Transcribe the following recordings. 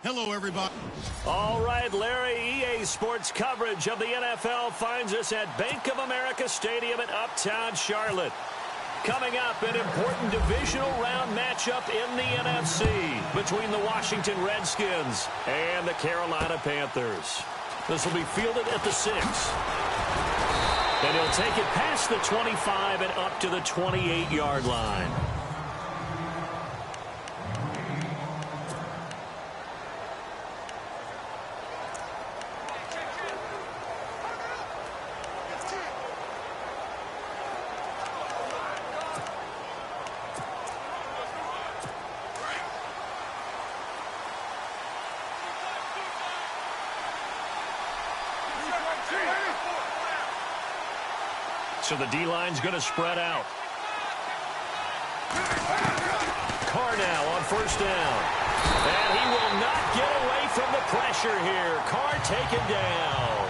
Hello, everybody. All right, Larry, EA Sports coverage of the NFL finds us at Bank of America Stadium in Uptown Charlotte. Coming up, an important divisional round matchup in the NFC between the Washington Redskins and the Carolina Panthers. This will be fielded at the 6. And he'll take it past the 25 and up to the 28-yard line. So the D-line's going to spread out. Carr now on first down. And he will not get away from the pressure here. Carr taken down.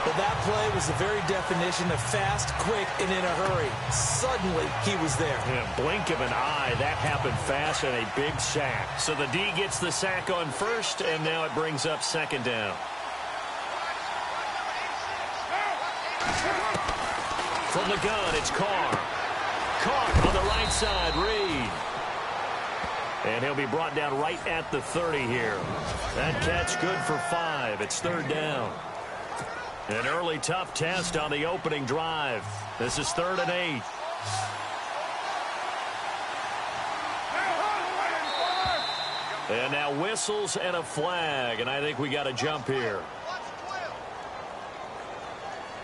Well, that play was the very definition of fast, quick, and in a hurry. Suddenly, he was there. In a blink of an eye, that happened fast and a big sack. So the D gets the sack on first, and now it brings up second down. From the gun, it's Carr. Caught on the right side, Reed. And he'll be brought down right at the 30 here. That catch good for 5. It's third down. An early tough test on the opening drive. This is 3rd and 8. And now whistles and a flag, and I think we got a jump here.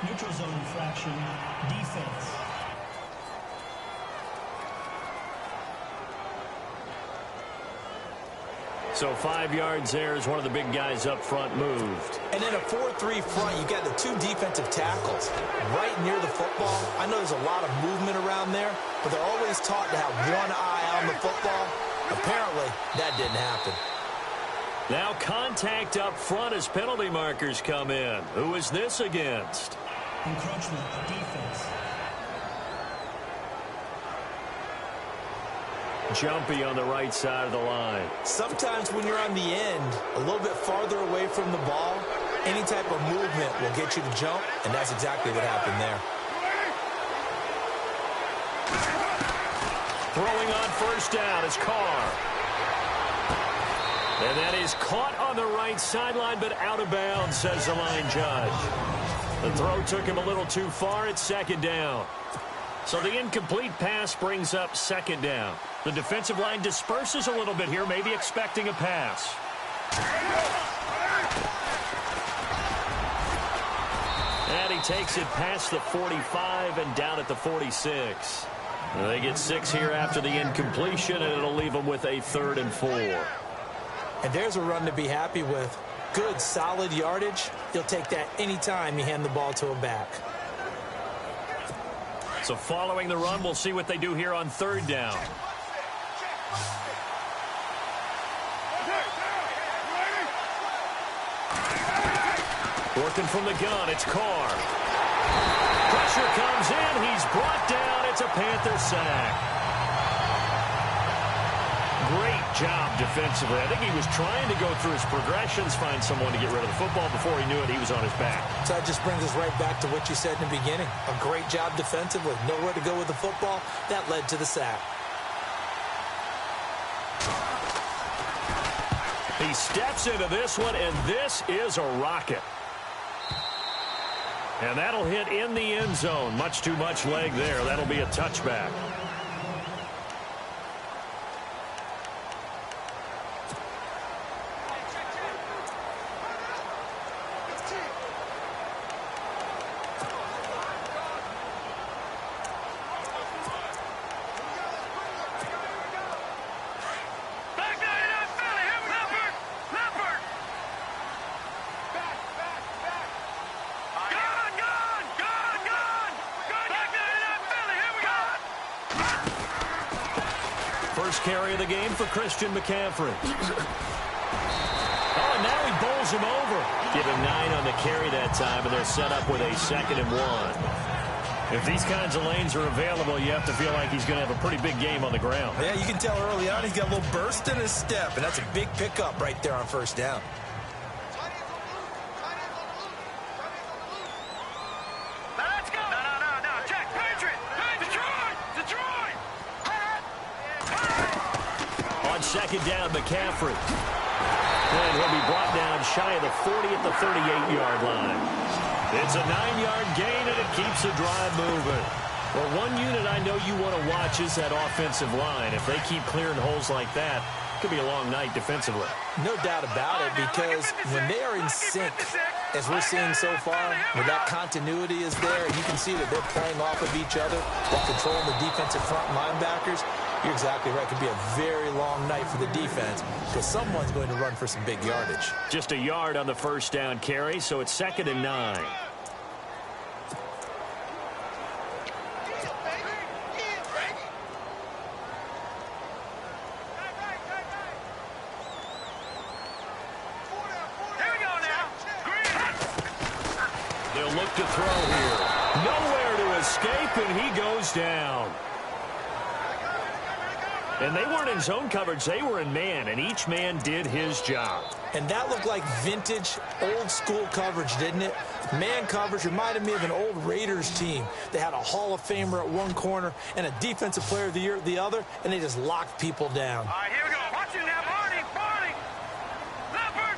Neutral zone infraction, defense. So 5 yards there as one of the big guys up front moved. And in a 4-3 front, you got the 2 defensive tackles right near the football. I know there's a lot of movement around there, but they're always taught to have one eye on the football. Apparently, that didn't happen. Now contact up front as penalty markers come in. Who is this against? Encroachment, defense. Jumpy on the right side of the line. Sometimes when you're on the end, a little bit farther away from the ball, any type of movement will get you to jump, and that's exactly what happened there. Throwing on first down is Carr. And that is caught on the right sideline, but out of bounds, says the line judge. The throw took him a little too far. It's second down. So the incomplete pass brings up second down. The defensive line disperses a little bit here, maybe expecting a pass. And he takes it past the 45 and down at the 46. They get 6 here after the incompletion, and it'll leave them with a 3rd and 4. And there's a run to be happy with. Good, solid yardage. You'll take that anytime you hand the ball to a back. So following the run, we'll see what they do here on 3rd down. Working from the gun, it's Carr. Pressure comes in. He's brought down. It's a Panther sack. Great job defensively. I think he was trying to go through his progressions, find someone to get rid of the football. Before he knew it, he was on his back. So that just brings us right back to what you said in the beginning. A great job defensively. Nowhere to go with the football. That led to the sack. He steps into this one, and this is a rocket. And that'll hit in the end zone. Much too much leg there. That'll be a touchback. First carry of the game for Christian McCaffrey. Oh, and now he bowls him over. Give him 9 on the carry that time, and they're set up with a 2nd and 1. If these kinds of lanes are available, you have to feel like he's going to have a pretty big game on the ground. Yeah, you can tell early on he's got a little burst in his step, and that's a big pickup right there on first down. Let's go. No. Check. Patriot. Detroit. On second down, McCaffrey. And he'll be brought down shy of the 40 at the 38-yard line. It's a 9-yard gain, and it keeps the drive moving. Well, one unit I know you want to watch is that offensive line. If they keep clearing holes like that, it could be a long night defensively. No doubt about it, because when they are in sync, as we're seeing so far, where that continuity is there, and you can see that they're playing off of each other while controlling the defensive front linebackers, you're exactly right. It could be a very long night for the defense because someone's going to run for some big yardage. Just a yard on the first down carry, so it's 2nd and 9. They'll look to throw here. Nowhere to escape, and he goes down. And they weren't in zone coverage. They were in man, and each man did his job. And that looked like vintage, old-school coverage, didn't it? Man coverage reminded me of an old Raiders team. They had a Hall of Famer at one corner and a Defensive Player of the Year at the other, and they just locked people down. All right, here we go. Watch it now, Barney. Leopard.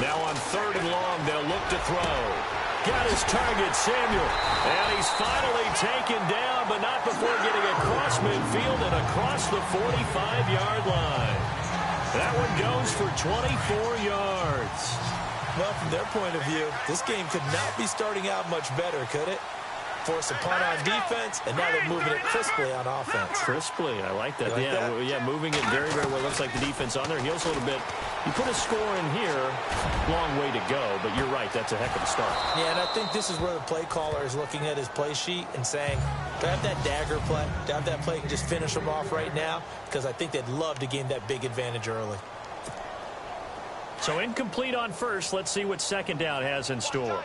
Now on 3rd and long, they'll look to throw. Got his target, Samuel. And he's finally taken down, but not before getting across midfield and across the 45-yard line. That one goes for 24 yards. Well, from their point of view, this game could not be starting out much better, could it? Force a punt on defense, and now they're moving it crisply on offense. Crisply, I like that. Like that? Yeah, moving it very, very well. Looks like the defense on there heals a little bit. You put a score in here, long way to go, but you're right, that's a heck of a start. Yeah, and I think this is where the play caller is looking at his play sheet and saying, do I have that dagger play? Do I have that play and just finish them off right now? Because I think they'd love to gain that big advantage early. So incomplete on first. Let's see what 2nd down has in store.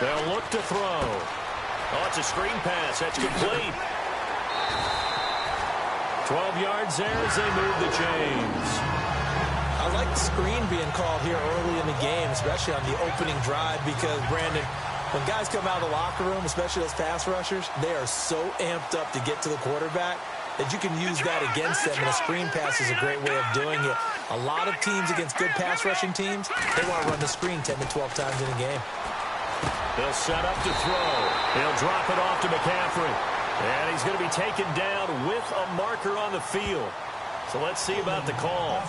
They'll look to throw. Oh, it's a screen pass. That's complete. 12 yards there as they move the chains. I like the screen being called here early in the game, especially on the opening drive, because, Brandon, when guys come out of the locker room, especially those pass rushers, they are so amped up to get to the quarterback that you can use that against them, and a screen pass is a great way of doing it. A lot of teams against good pass rushing teams, they want to run the screen 10 to 12 times in a game. They'll set up to throw. They'll drop it off to McCaffrey. And he's going to be taken down with a marker on the field. So let's see about the call.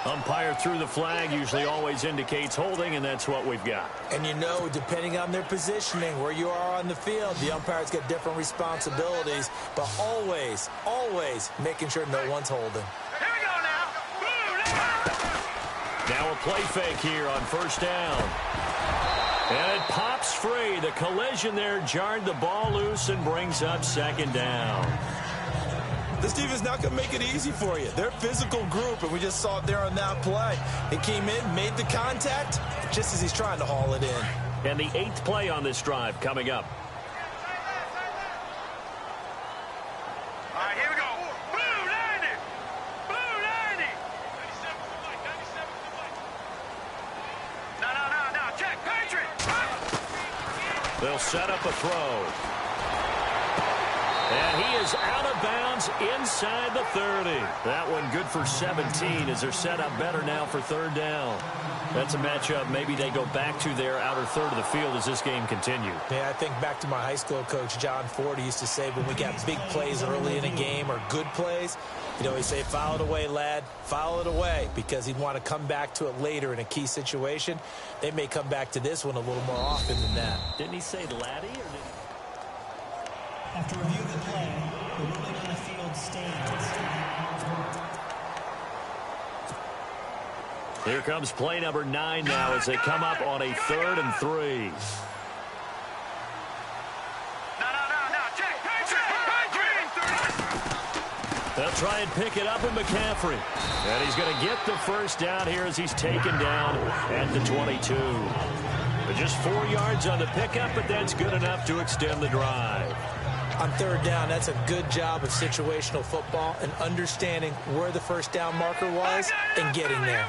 Umpire threw the flag, usually always indicates holding, and that's what we've got. And you know, depending on their positioning, where you are on the field, the umpires get different responsibilities, but always, always making sure no one's holding. Here we go now. Now a play fake here on first down. And it pops free. The collision there jarred the ball loose and brings up 2nd down. This team is not going to make it easy for you. They're a physical group, and we just saw it there on that play. He came in, made the contact, just as he's trying to haul it in. And the 8th play on this drive coming up. All right, here we go. Blue 90. Blue 90. No. Check. Patriot. They'll set up a throw. And he is out of bounds inside the 30. That one good for 17 as they're set up better now for 3rd down. That's a matchup maybe they go back to their outer third of the field as this game continues. Yeah, I think back to my high school coach, John Ford. He used to say when we got big plays early in a game or good plays, you know, he'd say, foul it away, lad, foul it away, because he'd want to come back to it later in a key situation. They may come back to this one a little more often than that. Didn't he say laddie or did he? After reviewing the play, the ruling on the field stands. Here comes play number 9 now as they come up on a 3rd and 3. No. Check. Patriot. They'll try and pick it up in McCaffrey. And he's going to get the first down here as he's taken down at the 22. But just 4 yards on the pickup, but that's good enough to extend the drive. On third down, that's a good job of situational football and understanding where the first down marker was and getting there.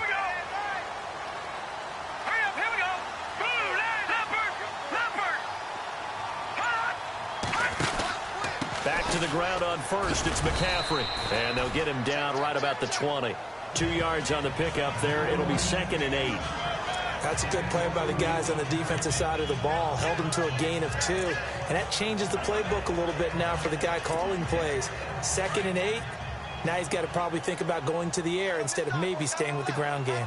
Back to the ground on first, it's McCaffrey. And they'll get him down right about the 20. 2 yards on the pickup there. It'll be 2nd and 8. That's a good play by the guys on the defensive side of the ball. Held them to a gain of 2. And that changes the playbook a little bit now for the guy calling plays. 2nd and 8. Now he's got to probably think about going to the air instead of maybe staying with the ground game.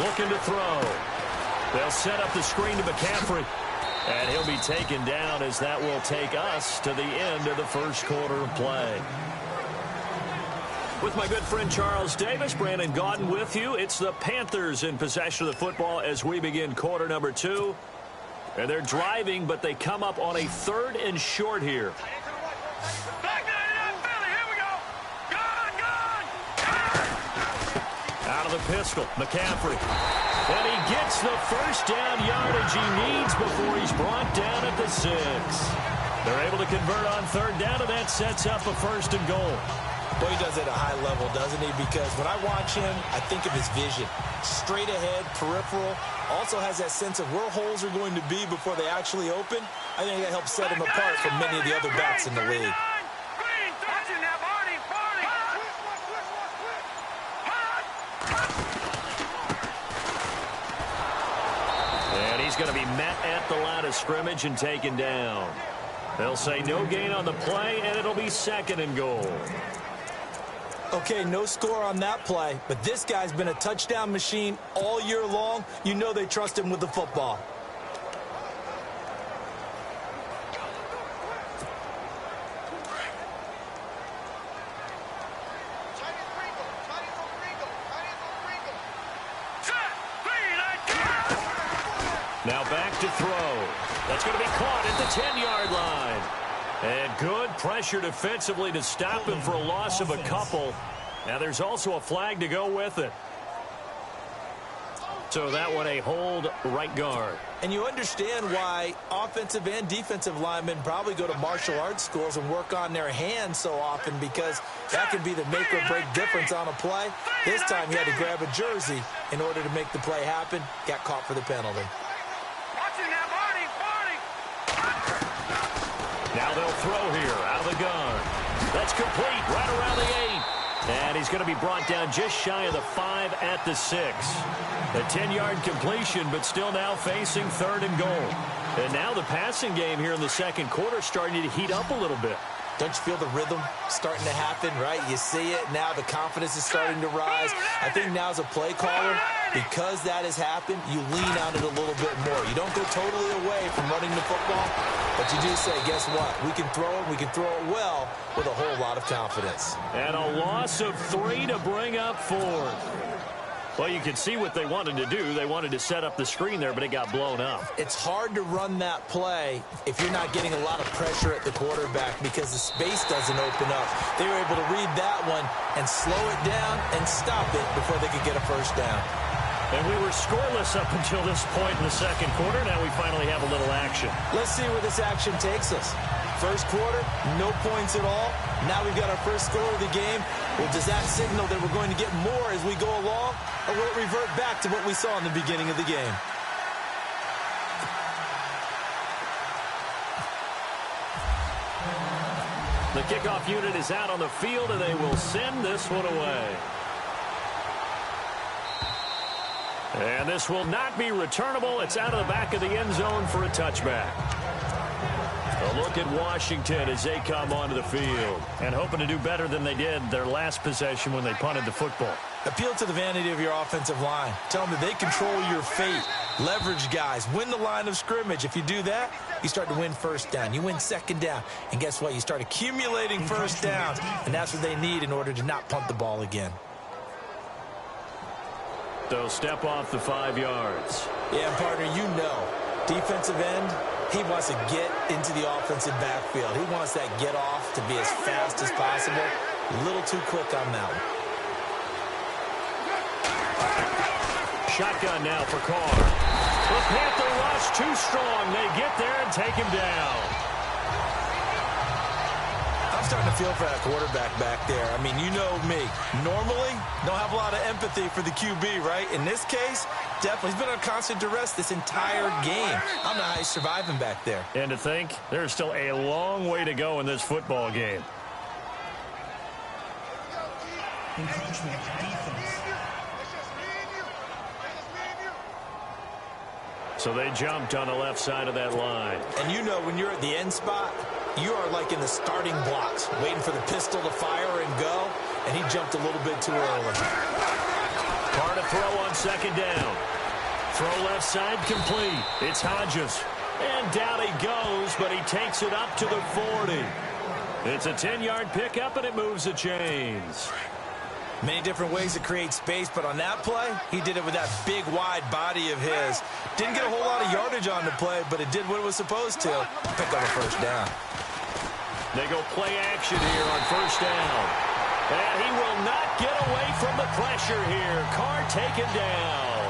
Looking to throw. They'll set up the screen to McCaffrey. And he'll be taken down as that will take us to the end of the first quarter of play. With my good friend Charles Davis, Brandon Gaudin with you. It's the Panthers in possession of the football as we begin quarter number 2. And they're driving, but they come up on a 3rd and short here. Out of the pistol, McCaffrey. And he gets the first down yardage he needs before he's brought down at the 6. They're able to convert on 3rd down, and that sets up a 1st and goal. Well, he does it at a high level, doesn't he? Because when I watch him, I think of his vision. Straight ahead, peripheral. Also has that sense of where holes are going to be before they actually open. I think that helps set him apart from many of the other backs in the league. And he's going to be met at the line of scrimmage and taken down. They'll say no gain on the play, and it'll be 2nd and goal. Okay, no score on that play, but this guy's been a touchdown machine all year long. You know they trust him with the football. Now back to throw. That's going to be caught at the 10-yard line. And good pressure defensively to stop him for a loss of a couple. Now there's also a flag to go with it. So that one a hold right guard. And you understand why offensive and defensive linemen probably go to martial arts schools and work on their hands so often, because that can be the make or break difference on a play. This time he had to grab a jersey in order to make the play happen. Got caught for the penalty. Now they'll throw here out of the gun. That's complete right around the 8. And he's going to be brought down just shy of the 5 at the 6. A 10-yard completion, but still now facing 3rd and goal. And now the passing game here in the second quarter starting to heat up a little bit. Don't you feel the rhythm starting to happen, right? You see it. Now the confidence is starting to rise. I think now as a play caller, because that has happened, you lean on it a little bit more. You don't go totally away from running the football, but you do say, guess what? We can throw it. We can throw it well with a whole lot of confidence. And a loss of 3 to bring up 4th. Well, you can see what they wanted to do. They wanted to set up the screen there, but it got blown up. It's hard to run that play if you're not getting a lot of pressure at the quarterback because the space doesn't open up. They were able to read that one and slow it down and stop it before they could get a first down. And we were scoreless up until this point in the second quarter. Now we finally have a little action. Let's see where this action takes us. First quarter, no points at all. Now we've got our first score of the game. Well, does that signal that we're going to get more as we go along? Or will it revert back to what we saw in the beginning of the game? The kickoff unit is out on the field, and they will send this one away. And this will not be returnable. It's out of the back of the end zone for a touchback. A look at Washington as they come onto the field and hoping to do better than they did their last possession when they punted the football. Appeal to the vanity of your offensive line. Tell them that they control your fate. Leverage guys. Win the line of scrimmage. If you do that, you start to win first down. You win second down. And guess what? You start accumulating first downs. And that's what they need in order to not punt the ball again. They'll step off the 5 yards. Yeah, partner, you know. defensive end, he wants to get into the offensive backfield. He wants that get off to be as fast as possible. A little too quick on that one. Shotgun now for Carr. The Panther rush too strong. They get there and take him down. I'm starting to feel for that quarterback back there. I mean, you know me. Normally, don't have a lot of empathy for the QB, right? In this case, definitely. He's been on constant duress this entire game. I don't know how he's surviving back there. And to think, there's still a long way to go in this football game. Encroachment defense. So they jumped on the left side of that line. And you know when you're at the end spot, you are like in the starting blocks, waiting for the pistol to fire and go, and he jumped a little bit too early. Carr to throw on second down. Throw left side complete. It's Hodges. And down he goes, but he takes it up to the 40. It's a 10-yard pickup, and it moves the chains. Many different ways to create space, but on that play, he did it with that big, wide body of his. Didn't get a whole lot of yardage on the play, but it did what it was supposed to. Pick up a first down. They go play action here on first down. And he will not get away from the pressure here. Carr taken down.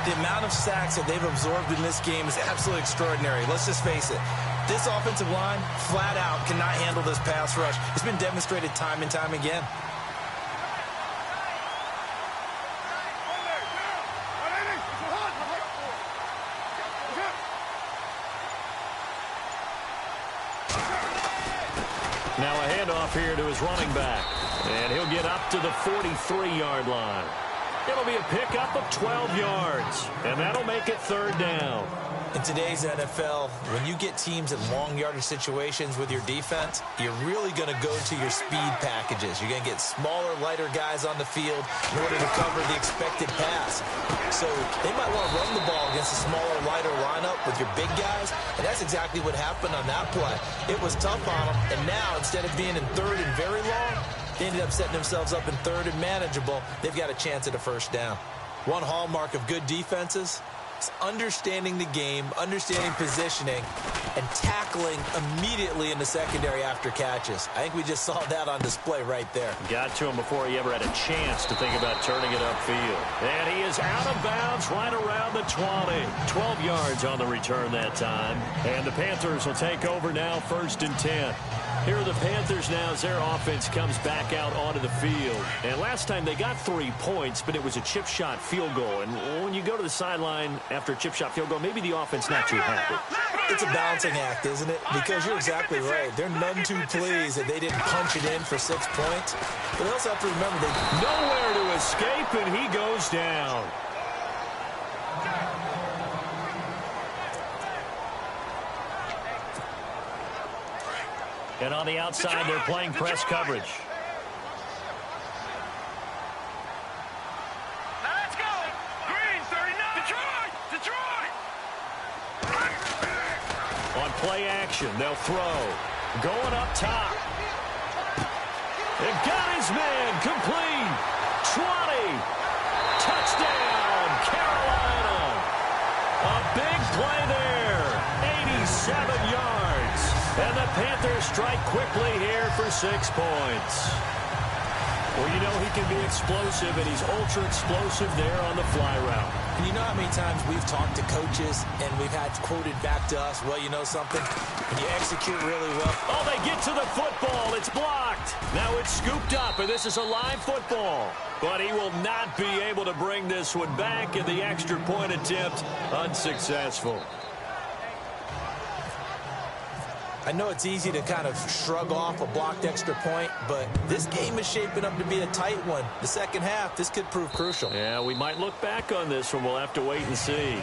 The amount of sacks that they've absorbed in this game is absolutely extraordinary. Let's just face it. This offensive line, flat out, cannot handle this pass rush. It's been demonstrated time and time again. Now a handoff here to his running back. And he'll get up to the 43-yard line. It'll be a pickup of 12 yards. And that'll make it third down. In today's NFL, when you get teams in long yardage situations with your defense, you're really going to go to your speed packages. You're going to get smaller, lighter guys on the field in order to cover the expected pass. So they might want to run the ball against a smaller, lighter lineup with your big guys, and that's exactly what happened on that play. It was tough on them, and now instead of being in third and very long, they ended up setting themselves up in third and manageable. They've got a chance at a first down. One hallmark of good defenses is understanding the game, understanding positioning, and tackling immediately in the secondary after catches. I think we just saw that on display right there. Got to him before he ever had a chance to think about turning it upfield. And he is out of bounds right around the 20. 12 yards on the return that time. And the Panthers will take over now, 1st and 10. Here are the Panthers now as their offense comes back out onto the field. And last time they got 3 points, but it was a chip shot field goal. And when you go to the sideline after a chip shot field goal, maybe the offense not too happy. It's a balancing act, isn't it? Because you're exactly right. They're none too pleased that they didn't punch it in for 6 points. But they also have to remember they nowhere to escape, and he goes down. And on the outside, they're playing press coverage. Now let's go. Green, 39. Detroit. On play action, they'll throw. Going up top. It got his man. Complete. 20. Touchdown, Carolina. A big play there. 87 yards. And the Panthers strike quickly here for 6 points. Well, you know he can be explosive, and he's ultra explosive there on the fly route. And you know how many times we've talked to coaches and we've had quoted back to us, well, you know something? When you execute really well. Oh, they get to the football. It's blocked. Now it's scooped up, and this is a live football. But he will not be able to bring this one back, and the extra point attempt unsuccessful. I know it's easy to kind of shrug off a blocked extra point, but this game is shaping up to be a tight one. The second half, this could prove crucial. Yeah, we might look back on this one. We'll have to wait and see.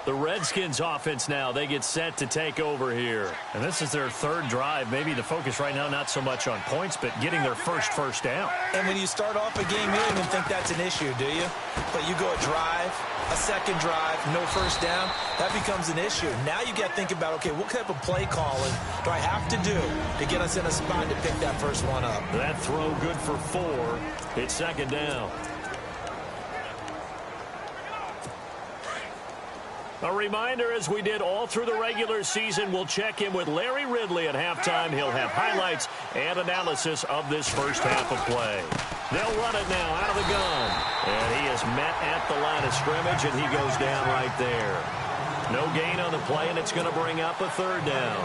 The Redskins offense now, they get set to take over here. And this is their third drive. Maybe the focus right now not so much on points, but getting their first down. And when you start off a game, you don't even think that's an issue, do you? But you go a drive, a second drive, no first down, that becomes an issue. Now you got to think about, okay, what type of play calling do I have to do to get us in a spot to pick that first one up? That throw good for 4. It's second down. A reminder, as we did all through the regular season, we'll check in with Larry Ridley at halftime. He'll have highlights and analysis of this first half of play. They'll run it now out of the gun. And he is met at the line of scrimmage, and he goes down right there. No gain on the play, and it's going to bring up a third down.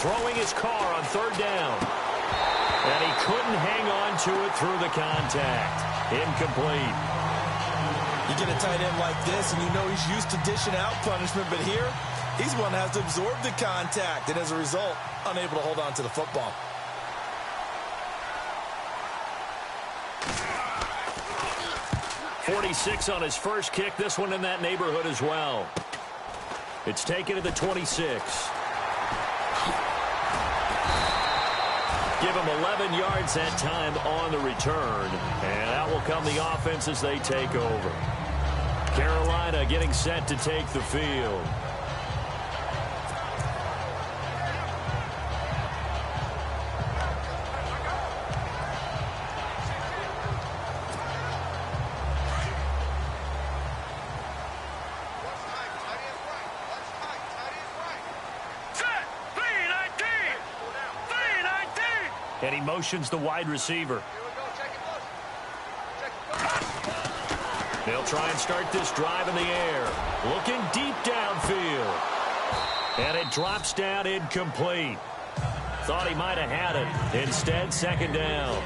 Throwing his car on third down. And he couldn't hang on to it through the contact. Incomplete. You get a tight end like this, and you know he's used to dishing out punishment, but here, he's one that has to absorb the contact, and as a result, unable to hold on to the football. .46 on his first kick. This one in that neighborhood as well. It's taken to the 26. Give him 11 yards that time on the return. And out will come the offense as they take over. Carolina getting set to take the field. And he motions the wide receiver. They'll try and start this drive in the air. Looking deep downfield. And it drops down incomplete. Thought he might have had it. Instead, second down.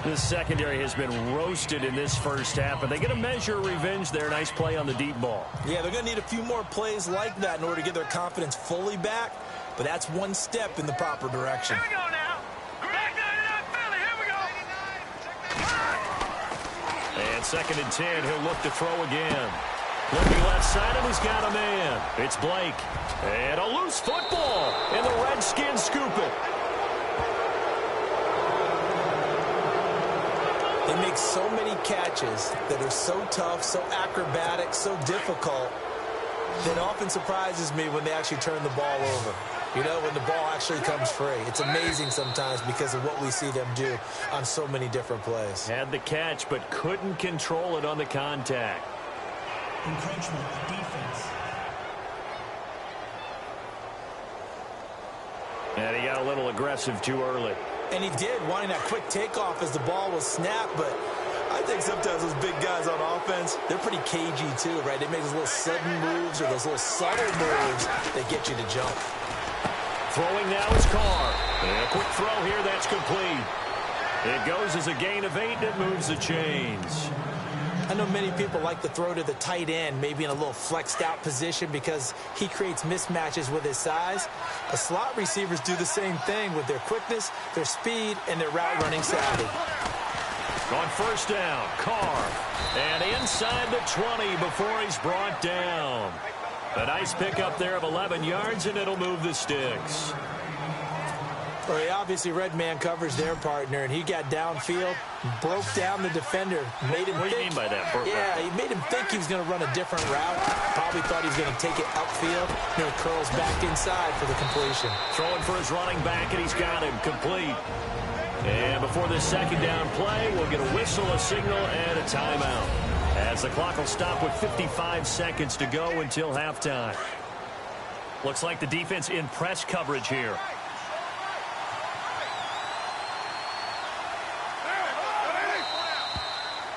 This secondary has been roasted in this first half, but they get a measure of revenge there. Nice play on the deep ball. Yeah, they're going to need a few more plays like that in order to get their confidence fully back, but that's one step in the proper direction. Here we go now. Back 99 Philly. Here we go. And second and 10, he'll look to throw again. Looking left side, and he's got a man. It's Blake. And a loose football, and the Redskins scoop it. They make so many catches that are so tough, so acrobatic, so difficult, that often surprises me when they actually turn the ball over. You know, when the ball actually comes free. It's amazing sometimes because of what we see them do on so many different plays. Had the catch, but couldn't control it on the contact. Encroachment, defense. And he got a little aggressive too early. And he did, wanting that quick takeoff as the ball was snapped, but I think sometimes those big guys on offense, they're pretty cagey too, right? They make those little sudden moves or those little subtle moves that get you to jump. Throwing now is Carr. And a quick throw here, that's complete. It goes as a gain of 8, and it moves the chains. I know many people like to throw to the tight end, maybe in a little flexed out position because he creates mismatches with his size. The slot receivers do the same thing with their quickness, their speed, and their route running savvy. On first down, Carr. And inside the 20 before he's brought down. A nice pickup there of 11 yards, and it'll move the sticks. Well, he obviously read man coverage their partner, and he got downfield, broke down the defender, made him What do you mean by that? Yeah, he made him think he was going to run a different route. Probably thought he was going to take it upfield. Then it curls back inside for the completion. Throwing for his running back, and he's got him complete. And before this second down play, we'll get a whistle, a signal, and a timeout. As the clock will stop with 55 seconds to go until halftime. Looks like the defense in press coverage here.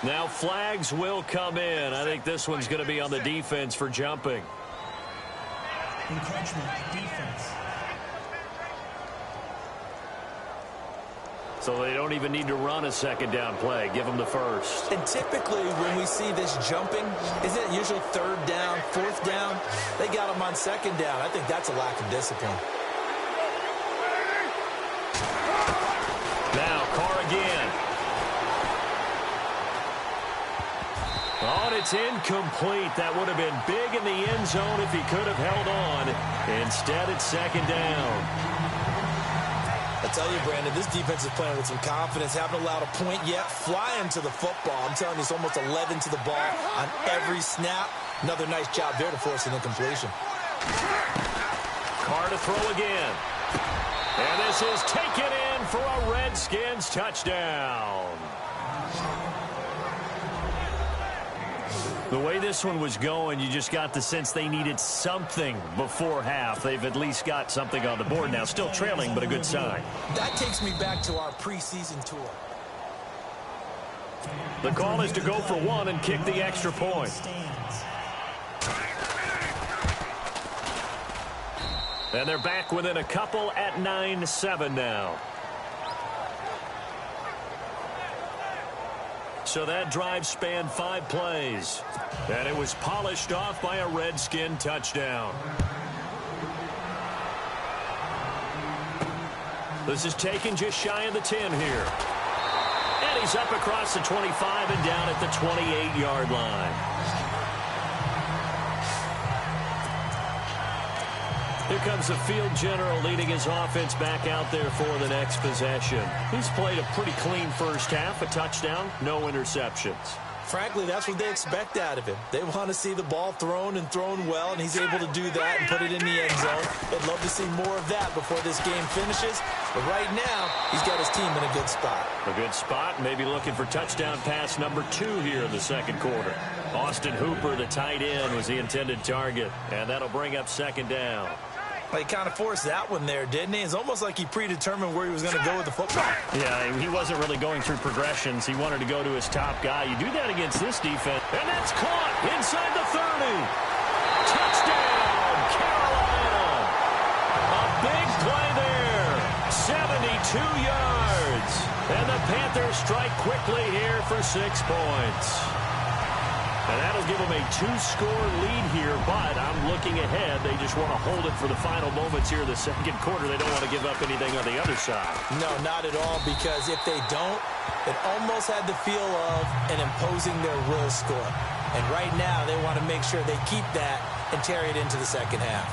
Now flags will come in. I think this one's going to be on the defense for jumping. Encroachment, defense. So they don't even need to run a second down play. Give them the first. And typically when we see this jumping, isn't it usually third down, fourth down? They got him on second down. I think that's a lack of discipline. Now Carr again. On it's incomplete. That would have been big in the end zone if he could have held on. Instead, it's second down. I tell you, Brandon, this defense is playing with some confidence. Haven't allowed a point yet. Flying to the football. I'm telling you, it's almost 11 to the ball on every snap. Another nice job there to force an incompletion. Carr to throw again. And this is taken in for a Redskins touchdown. The way this one was going, you just got the sense they needed something before half. They've at least got something on the board now. Still trailing, but a good sign. That takes me back to our preseason tour. The call is to go for one and kick the extra point. And they're back within a couple at 9-7 now. So that drive spanned 5 plays. And it was polished off by a Redskin touchdown. This is taken just shy of the 10 here. And he's up across the 25 and down at the 28-yard line. Here comes the field general leading his offense back out there for the next possession. He's played a pretty clean first half, a touchdown, no interceptions. Frankly, that's what they expect out of him. They want to see the ball thrown and thrown well, and he's able to do that and put it in the end zone. They'd love to see more of that before this game finishes. But right now, he's got his team in a good spot. A good spot, maybe looking for touchdown pass number 2 here in the second quarter. Austin Hooper, the tight end, was the intended target, and that'll bring up second down. Well, he kind of forced that one there, didn't he? It's almost like he predetermined where he was going to go with the football. Yeah, he wasn't really going through progressions. He wanted to go to his top guy. You do that against this defense. And that's caught inside the 30. Touchdown, Carolina. A big play there. 72 yards. And the Panthers strike quickly here for 6 points. And that'll give them a 2-score lead here, but I'm looking ahead. They just want to hold it for the final moments here in the second quarter. They don't want to give up anything on the other side. No, not at all, because if they don't, it almost had the feel of an imposing their will score. And right now, they want to make sure they keep that and carry it into the second half.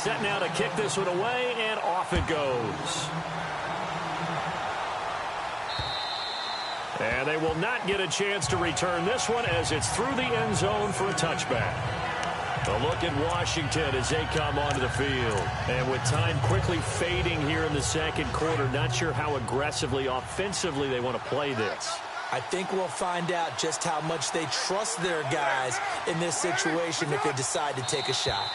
Set now to kick this one away, and off it goes. And they will not get a chance to return this one as it's through the end zone for a touchback. A look at Washington as they come onto the field. And with time quickly fading here in the second quarter, not sure how aggressively, offensively they want to play this. I think we'll find out just how much they trust their guys in this situation if they decide to take a shot.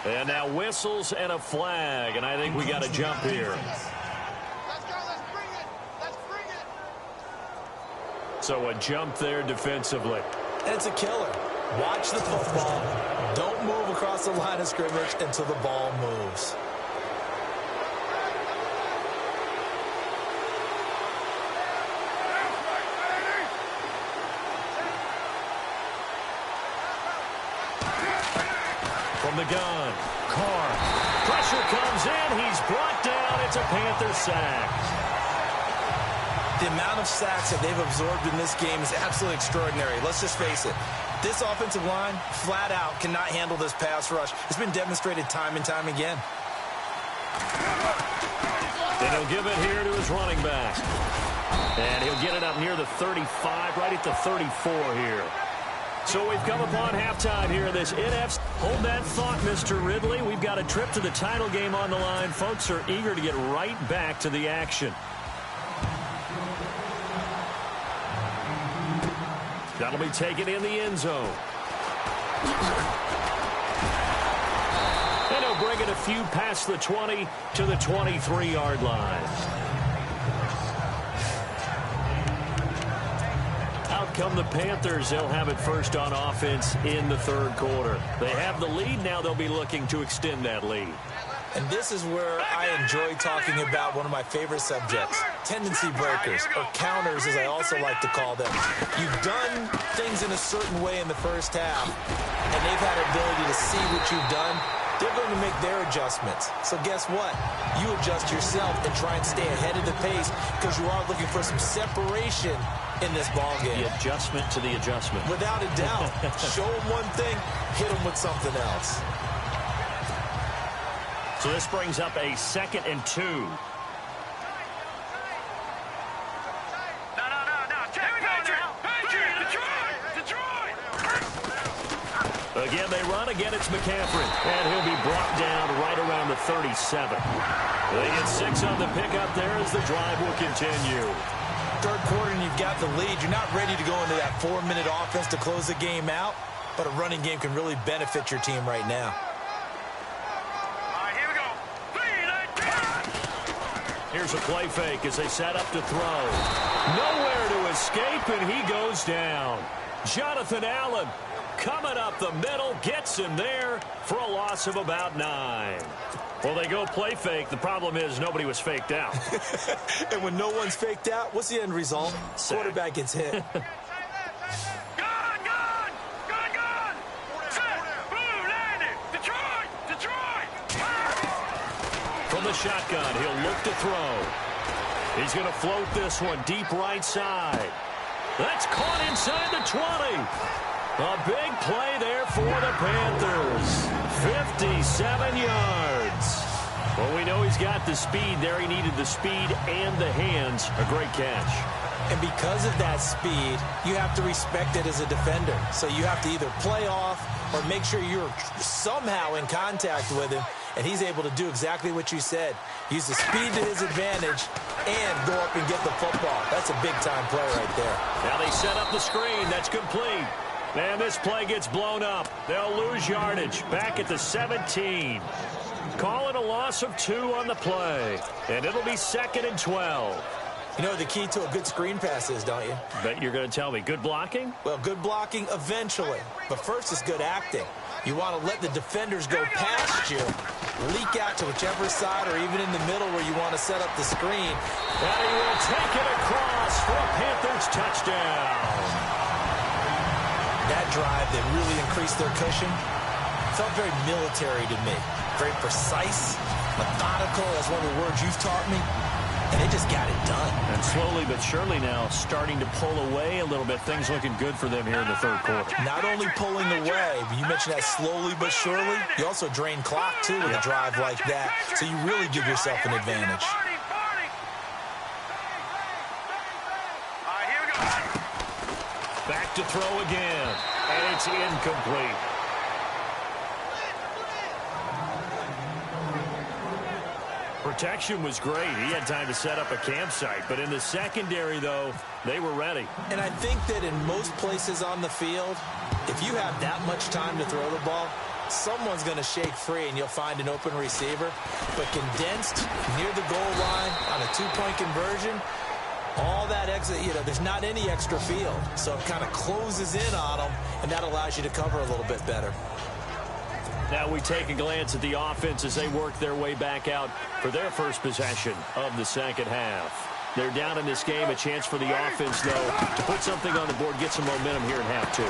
And now whistles and a flag, and I think we got a jump here. So a jump there defensively. And it's a killer. Watch the football. Don't move across the line of scrimmage until the ball moves. From the gun, Carr. Pressure comes in. He's brought down. It's a Panther sack. The amount of sacks that they've absorbed in this game is absolutely extraordinary. Let's just face it. This offensive line, flat out, cannot handle this pass rush. It's been demonstrated time and time again. And he'll give it here to his running back. And he'll get it up near the 35, right at the 34 here. So we've come upon halftime here in this NFC. Hold that thought, Mr. Ridley. We've got a trip to the title game on the line. Folks are eager to get right back to the action. That'll be taken in the end zone. And he'll bring it a few past the 20 to the 23-yard line. Out come the Panthers. They'll have it first on offense in the third quarter. They have the lead. Now they'll be looking to extend that lead. And this is where I enjoy talking about one of my favorite subjects, tendency breakers, or counters as I also like to call them. You've done things in a certain way in the first half, and they've had an ability to see what you've done. They're going to make their adjustments. So guess what? You adjust yourself and try and stay ahead of the pace because you are looking for some separation in this ball game. The adjustment to the adjustment. Without a doubt. Show them one thing, hit them with something else. So this brings up a 2nd and 2. No. Here we go now. Detroit. Again, they run. Again, it's McCaffrey. And he'll be brought down right around the 37. They get 6 on the pickup there as the drive will continue. Third quarter and you've got the lead. You're not ready to go into that 4-minute offense to close the game out, but a running game can really benefit your team right now. Here's a play fake as they set up to throw. Nowhere to escape, and he goes down. Jonathan Allen coming up the middle, gets him there for a loss of about 9. Well, they go play fake. The problem is nobody was faked out. And when no one's faked out, what's the end result? Sack. Quarterback gets hit. Gone. Set. Blue landed. Detroit. From the shotgun, he'll look to throw. He's going to float this one deep right side. That's caught inside the 20. A big play there for the Panthers. 57 yards. Well, we know he's got the speed there. He needed the speed and the hands. A great catch. And because of that speed, you have to respect it as a defender. So you have to either play off or make sure you're somehow in contact with him, and he's able to do exactly what you said. Use the speed to his advantage and go up and get the football. That's a big-time play right there. Now they set up the screen. That's complete. And this play gets blown up. They'll lose yardage. Back at the 17. Call it a loss of 2 on the play. And it'll be 2nd and 12. You know what the key to a good screen pass is, don't you? Bet you're going to tell me. Good blocking? Well, good blocking eventually. But first is good acting. You want to let the defenders go past you, leak out to whichever side or even in the middle where you want to set up the screen. And he will take it across for a Panthers touchdown. That drive that really increased their cushion felt very military to me. Very precise, methodical. That's one of the words you've taught me. And they just got it done. And slowly but surely now starting to pull away a little bit. Things looking good for them here in the third quarter. Not only pulling away, but you mentioned that slowly but surely. You also drain clock, too, with a drive like that. So you really give yourself an advantage. Back to throw again. And it's incomplete. Protection was great. He had time to set up a campsite. But in the secondary, though, they were ready. And I think that in most places on the field, if you have that much time to throw the ball, someone's going to shake free and you'll find an open receiver. But condensed near the goal line on a two-point conversion, all that exit, there's not any extra field. So it kind of closes in on them, and that allows you to cover a little bit better. Now we take a glance at the offense as they work their way back out for their first possession of the second half. They're down in this game. A chance for the offense, though, to put something on the board, get some momentum here in half two.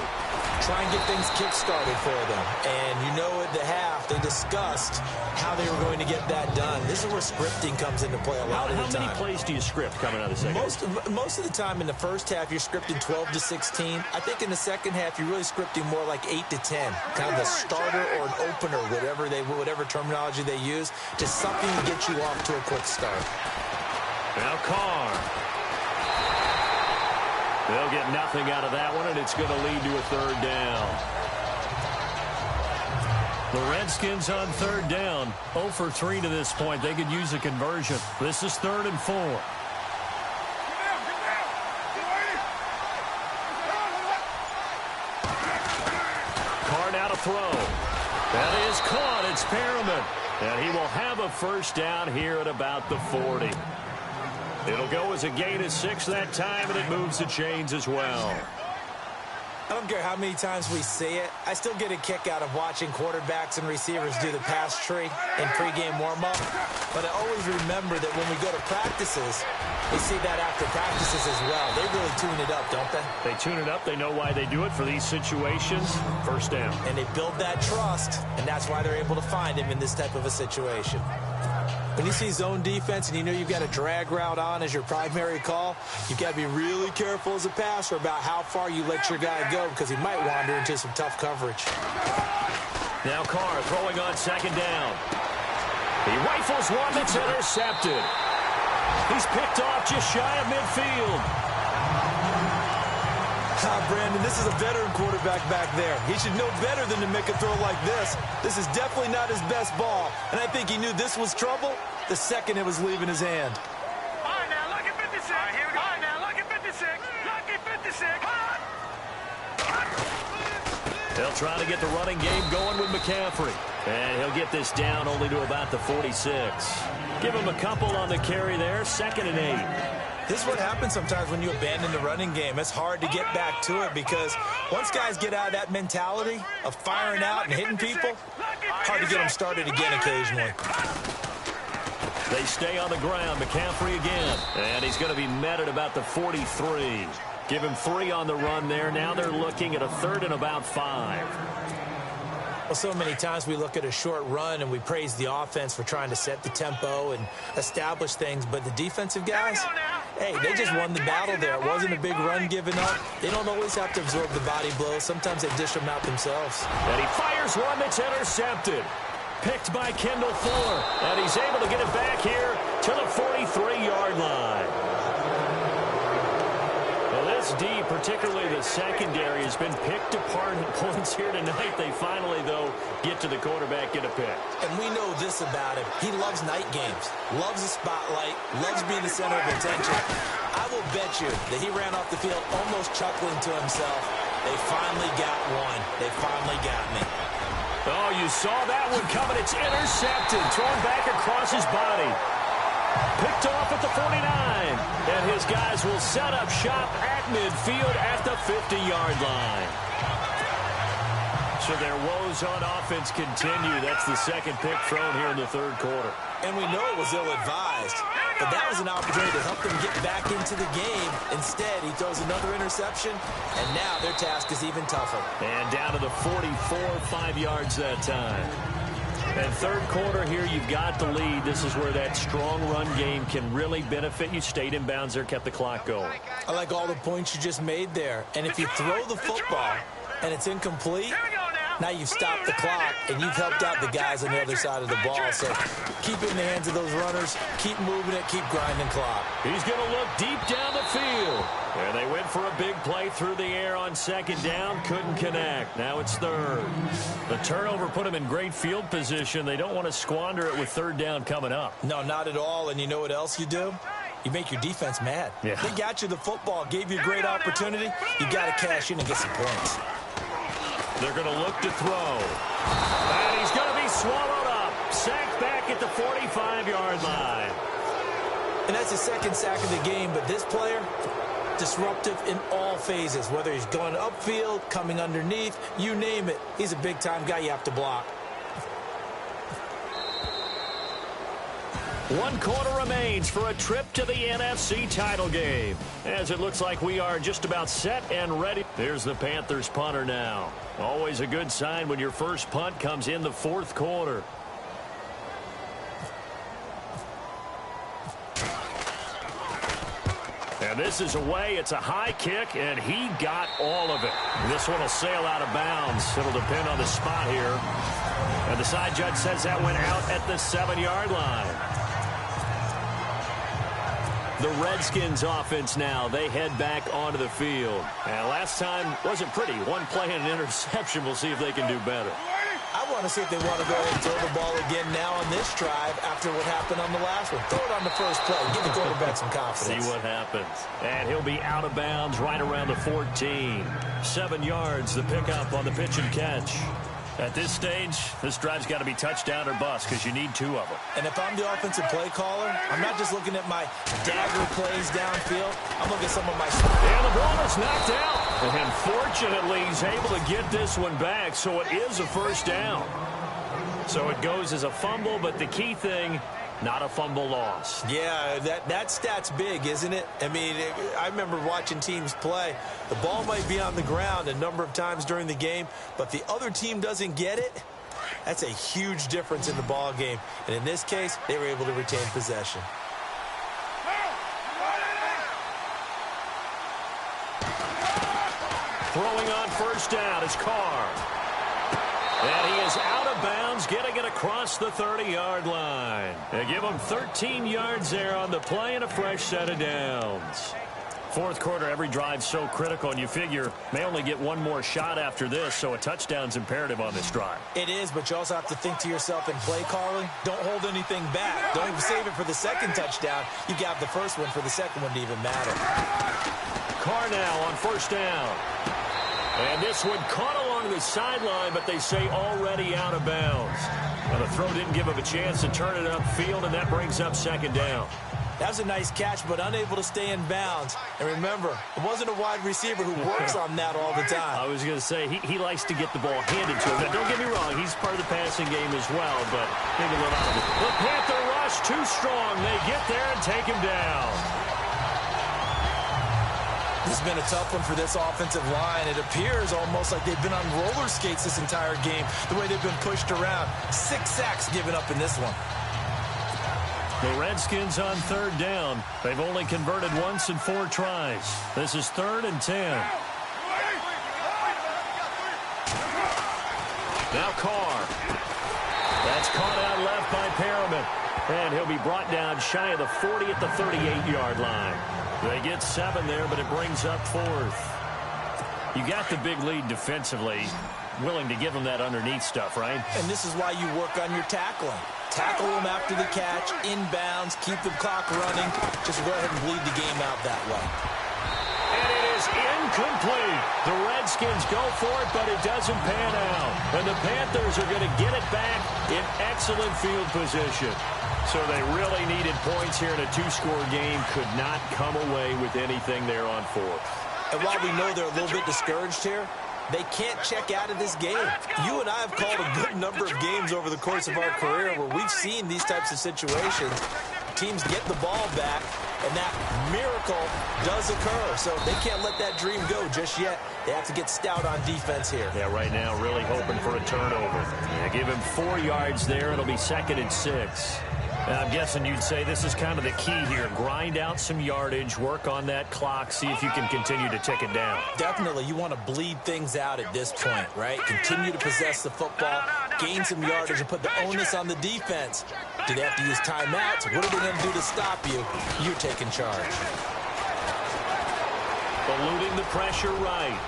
Try and get things kick-started for them. And at the half, they discussed how they were going to get that done. This is where scripting comes into play a lot of the time. How many plays do you script coming out of the second half? Most of the time in the first half, you're scripting 12 to 16. I think in the second half, you're really scripting more like 8 to 10. Kind of a starter or an opener, whatever terminology they use, just something to get you off to a quick start. Now Carr. They'll get nothing out of that one, and it's going to lead to a third down. The Redskins on third down, 0 for 3 to this point. They could use a conversion. This is 3rd and 4. Carr now to throw. That is caught. It's Perriman. And he will have a first down here at about the 40. It'll go as a gain of 6 that time, and it moves the chains as well. I don't care how many times we see it. I still get a kick out of watching quarterbacks and receivers do the pass tree in pregame warm-up. But I always remember that when we go to practices, we see that after practices as well. They really tune it up, don't they? They tune it up. They know why they do it for these situations. First down. And they build that trust, and that's why they're able to find him in this type of a situation. When you see zone defense and you know you've got a drag route on as your primary call, you've got to be really careful as a passer about how far you let your guy go because he might wander into some tough coverage. Now Carr throwing on second down. He rifles one that's intercepted. He's picked off just shy of midfield. Brandon, this is a veteran quarterback back there. He should know better than to make a throw like this. This is definitely not his best ball, and I think he knew this was trouble the second it was leaving his hand. All right, now look at 56. All right, here we go. All right, now look at 56. Look at 56. They'll try to get the running game going with McCaffrey. And he'll get this down only to about the 46. Give him a couple on the carry there, 2nd and 8. This is what happens sometimes when you abandon the running game. It's hard to get back to it because once guys get out of that mentality of firing out and hitting people, hard to get them started again occasionally. They stay on the ground. McCaffrey again. And he's going to be met at about the 43. Give him 3 on the run there. Now they're looking at a 3rd and about 5. Well, so many times we look at a short run and we praise the offense for trying to set the tempo and establish things, but the defensive guys, hey, they just won the battle there. It wasn't a big run given up. They don't always have to absorb the body blows. Sometimes they dish them out themselves. And he fires one that's intercepted. Picked by Kendall Fuller. And he's able to get it back here to the 43-yard line. This D, particularly the secondary, has been picked apart in points here tonight. They finally, though, get to the quarterback, get a pick. And we know this about him. He loves night games, loves the spotlight, loves being the center of attention. I will bet you that he ran off the field almost chuckling to himself. They finally got one. They finally got me. Oh, you saw that one coming. It's intercepted, thrown back across his body. Picked off at the 49, and his guys will set up shop at midfield at the 50-yard line. So their woes on offense continue. That's the second pick thrown here in the 3rd quarter. And we know it was ill-advised, but that was an opportunity to help them get back into the game. Instead, he throws another interception, and now their task is even tougher. And down to the 44, 5 yards that time. And 3rd quarter here, you've got the lead. This is where that strong run game can really benefit you. Stayed in bounds there, kept the clock going. I like all the points you just made there. And if you throw the football and it's incomplete, now you've stopped the clock and you've helped out the guys on the other side of the ball. So keep it in the hands of those runners. Keep moving it. Keep grinding clock. He's going to look deep down the field. And they went for a big play through the air on 2nd down. Couldn't connect. Now it's 3rd. The turnover put them in great field position. They don't want to squander it with 3rd down coming up. No, not at all. And you know what else you do? You make your defense mad. Yeah. They got you the football, gave you a great opportunity. You got to cash in and get some points. They're going to look to throw. And he's going to be swallowed up. Sacked back at the 45-yard line. And that's his 2nd sack of the game. But this player, disruptive in all phases, whether he's going upfield, coming underneath, you name it. He's a big-time guy you have to block. 1 quarter remains for a trip to the NFC title game. As it looks like we are just about set and ready. There's the Panthers punter now. Always a good sign when your first punt comes in the 4th quarter. And this is away. It's a high kick, and he got all of it. This one will sail out of bounds. It'll depend on the spot here. And the side judge says that went out at the 7-yard line. The Redskins offense now. They head back onto the field. And last time wasn't pretty. One play and an interception. We'll see if they can do better. I want to see if they want to go ahead and throw the ball again now on this drive after what happened on the last one. Throw it on the first play. Give the quarterback some confidence. See what happens. And he'll be out of bounds right around the 14. 7 yards, the pickup on the pitch and catch. At this stage, this drive's got to be touchdown or bust because you need 2 of them. And if I'm the offensive play caller, I'm not just looking at my dagger plays downfield. I'm looking at some of my... And the ball is knocked out. And fortunately, he's able to get this one back, so it is a first down. So it goes as a fumble, but the key thing, not a fumble loss. Yeah, that stat's big, isn't it? I mean, I remember watching teams play. The ball might be on the ground a number of times during the game, but the other team doesn't get it. That's a huge difference in the ball game. And in this case, they were able to retain possession. Throwing on first down is Carr. And he is out of bounds, getting it across the 30-yard line. They give him 13 yards there on the play and a fresh set of downs. Fourth quarter, every drive so critical, and you figure may only get one more shot after this, so a touchdown's imperative on this drive. It is, but you also have to think to yourself in play calling, don't hold anything back. Don't even save it for the second touchdown. You got the first one for the second one to even matter. Carr now on first down. And this one caught along the sideline, but they say already out of bounds. Well, the throw didn't give him a chance to turn it upfield, and that brings up second down. That was a nice catch, but unable to stay in bounds. And remember, it wasn't a wide receiver who works on that all the time. I was going to say, he likes to get the ball handed to him. Now, don't get me wrong, he's part of the passing game as well, but maybe a little out of it. The Panther rush too strong. They get there and take him down. This has been a tough one for this offensive line. It appears almost like they've been on roller skates this entire game, the way they've been pushed around. 6 sacks given up in this one. The Redskins on third down. They've only converted once in 4 tries. This is 3rd and 10. Now Carr. That's caught out left by Perriman. And he'll be brought down shy of the 40 at the 38-yard line. They get 7 there, but it brings up 4th. You got the big lead defensively. Willing to give them that underneath stuff, right? And this is why you work on your tackling. Tackle them after the catch, inbounds, keep the clock running. Just go ahead and bleed the game out that way. And it is incomplete. The Redskins go for it, but it doesn't pan out. And the Panthers are going to get it back in excellent field position. So they really needed points here in a 2-score game. Could not come away with anything there on 4th. And while we know they're a little bit discouraged here, they can't check out of this game. You and I have called a good number of games over the course of our career where we've seen these types of situations. Teams get the ball back, and that miracle does occur. So they can't let that dream go just yet. They have to get stout on defense here. Yeah, right now really hoping for a turnover. They give him 4 yards there. It'll be 2nd and 6. I'm guessing you'd say this is kind of the key here. Grind out some yardage, work on that clock, see if you can continue to tick it down. Definitely. You want to bleed things out at this point, right? Continue to possess the football, gain some yardage, and put the onus on the defense. Do they have to use timeouts? What are they going to do to stop you? You're taking charge. Eluding the pressure right.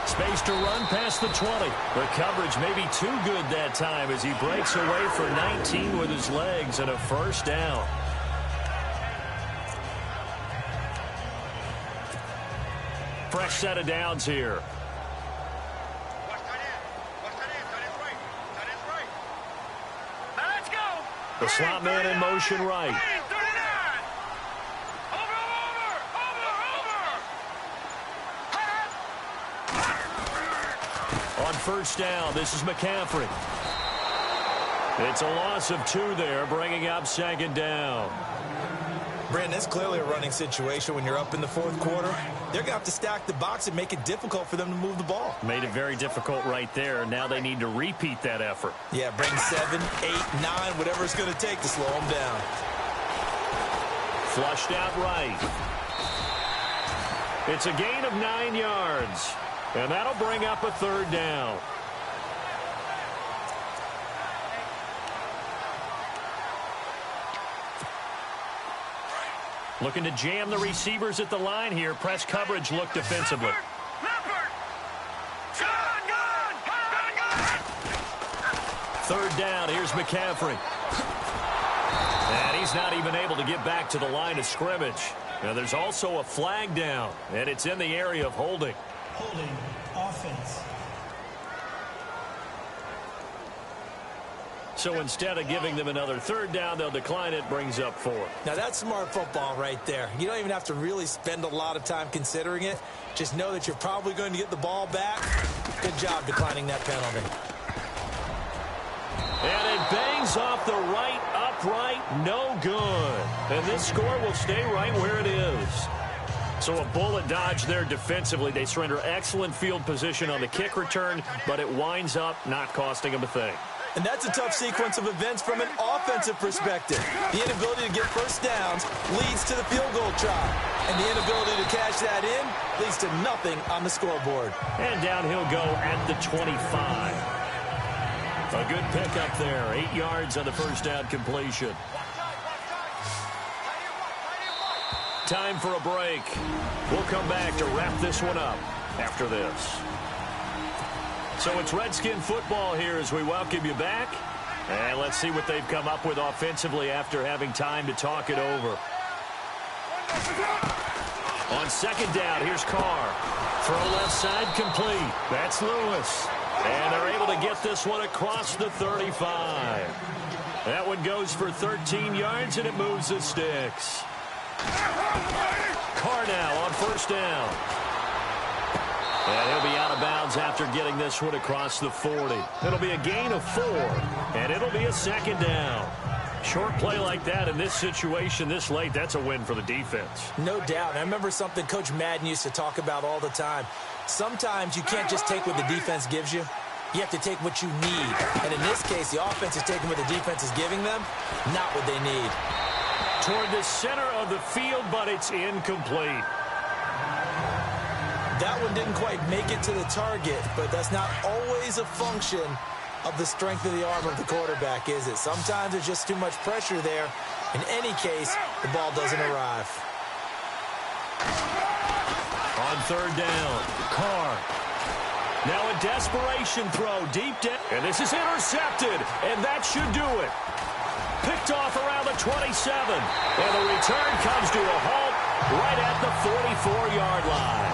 Space to run past the 20. The coverage may be too good that time as he breaks away for 19 with his legs and a first down. Fresh set of downs here. Let's go. The slot man in motion right. On first down, this is McCaffrey. It's a loss of 2 there, bringing up 2nd down. Brandon, it's clearly a running situation when you're up in the 4th quarter. They're going to have to stack the box and make it difficult for them to move the ball. Made it very difficult right there. Now they need to repeat that effort. Yeah, bring 7, 8, 9, whatever it's going to take to slow them down. Flushed out right. It's a gain of 9 yards. And that'll bring up a 3rd down. Looking to jam the receivers at the line here. Press coverage look defensively. Third down. Here's McCaffrey. And he's not even able to get back to the line of scrimmage. Now there's also a flag down, and it's in the area of holding. Holding offense. So instead of giving them another 3rd down, they'll decline it, brings up 4. Now that's smart football right there. You don't even have to really spend a lot of time considering it. Just know that you're probably going to get the ball back. Good job declining that penalty. And it bangs off the right upright, no good. And this score will stay right where it is. So a bullet dodge there defensively. They surrender excellent field position on the kick return, but it winds up not costing them a thing. And that's a tough sequence of events from an offensive perspective. The inability to get first downs leads to the field goal try. And the inability to cash that in leads to nothing on the scoreboard. And down he'll go at the 25. A good pickup there. 8 yards on the first down completion. Time for a break. We'll come back to wrap this one up after this. So it's Redskin football here as we welcome you back. And let's see what they've come up with offensively after having time to talk it over. On second down, here's Carr. Throw left side complete. That's Lewis. And they're able to get this one across the 35. That one goes for 13 yards, and it moves the sticks. Carr now on first down. And he'll be out of bounds after getting this one across the 40. It'll be a gain of 4, and it'll be a second down. Short play like that in this situation this late, that's a win for the defense. No doubt. I remember something Coach Madden used to talk about all the time. Sometimes you can't just take what the defense gives you. You have to take what you need. And in this case, the offense is taking what the defense is giving them, not what they need. Toward the center of the field, but it's incomplete. That one didn't quite make it to the target, but that's not always a function of the strength of the arm of the quarterback, is it? Sometimes there's just too much pressure there. In any case, the ball doesn't arrive. On third down, Carr. Now a desperation throw deep down. And this is intercepted, and that should do it. Picked off around the 27. And the return comes to a halt right at the 44-yard line.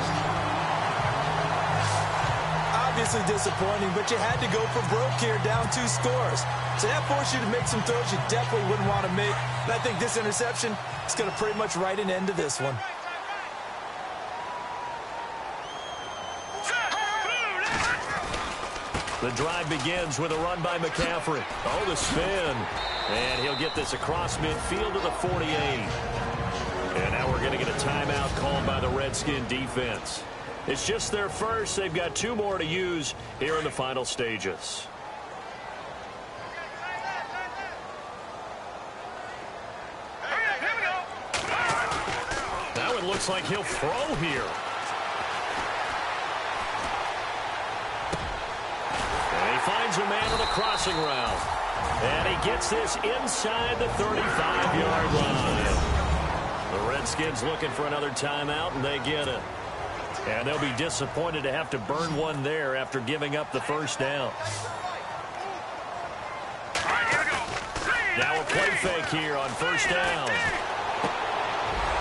Obviously disappointing, but you had to go for broke here, down 2 scores. So that forced you to make some throws you definitely wouldn't want to make. And I think this interception is going to pretty much write an end to this one. The drive begins with a run by McCaffrey. Oh, the spin. And he'll get this across midfield to the 48. And now we're going to get a timeout called by the Redskin defense. It's just their first. They've got 2 more to use here in the final stages. Now it looks like he'll throw here. And he finds a man on the crossing route. And he gets this inside the 35-yard line. The Redskins looking for another timeout, and they get it. And they'll be disappointed to have to burn one there after giving up the first down. Now a play fake here on first down.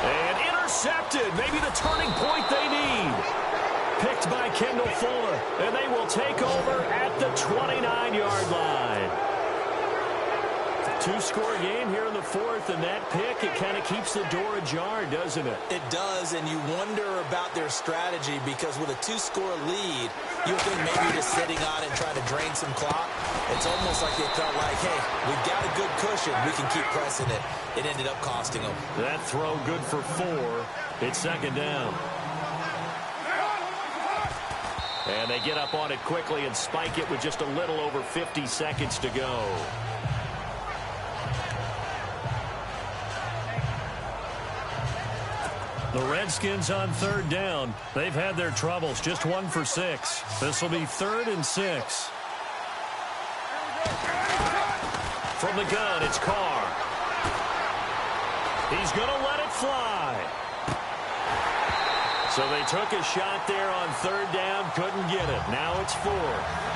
And intercepted. Maybe the turning point they need. Picked by Kendall Fuller. And they will take over at the 29-yard line. 2-score game here in the 4th, and that pick, it kind of keeps the door ajar, doesn't it? It does, and you wonder about their strategy because with a 2-score lead, you think maybe you're just sitting on it and trying to drain some clock. It's almost like they felt like, hey, we've got a good cushion. We can keep pressing it. It ended up costing them. That throw good for 4. It's second down. And they get up on it quickly and spike it with just a little over 50 seconds to go. The Redskins on third down. They've had their troubles. Just 1 for 6. This will be 3rd and 6. From the gun, it's Carr. He's going to let it fly. So they took a shot there on third down. Couldn't get it. Now it's 4th.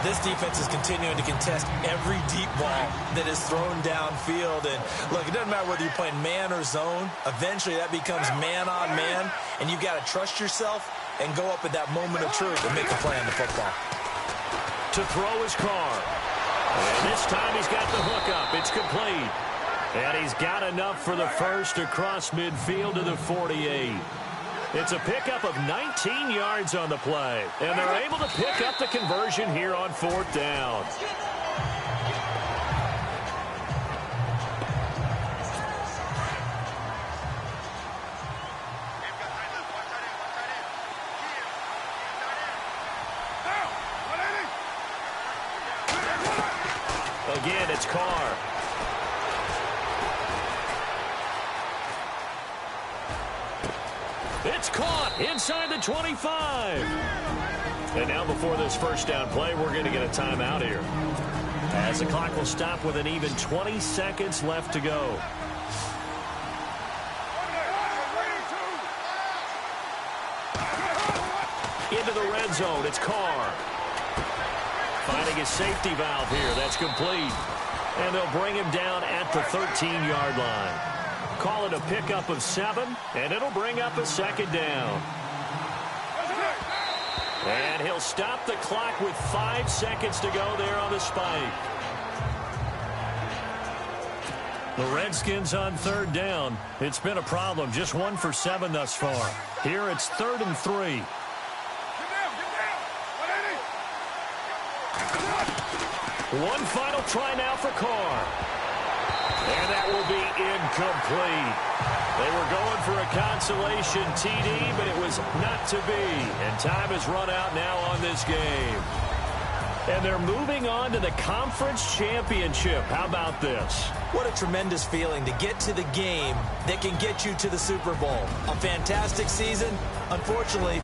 This defense is continuing to contest every deep ball that is thrown downfield. And, look, it doesn't matter whether you're playing man or zone. Eventually, that becomes man-on-man, and you've got to trust yourself and go up at that moment of truth and make a play on the football. To throw is Carr. And this time he's got the hook up. It's complete. And he's got enough for the first across midfield to the 48. It's a pickup of 19 yards on the play. And they're able to pick up the conversion here on 4th down. Again, it's Carr. It's caught inside the 25. And now before this first down play, we're going to get a timeout here, as the clock will stop with an even 20 seconds left to go. Into the red zone, it's Carr. Finding his safety valve here, that's complete. And they'll bring him down at the 13-yard line. Call it a pickup of 7, and it'll bring up a second down. And he'll stop the clock with 5 seconds to go there on the spike. The Redskins on third down. It's been a problem, just 1 for 7 thus far. Here it's 3rd and 3. One final try now for Carr. And that will be incomplete. They were going for a consolation TD, but it was not to be. And time has run out now on this game. And they're moving on to the conference championship. How about this? What a tremendous feeling to get to the game that can get you to the Super Bowl. A fantastic season. Unfortunately,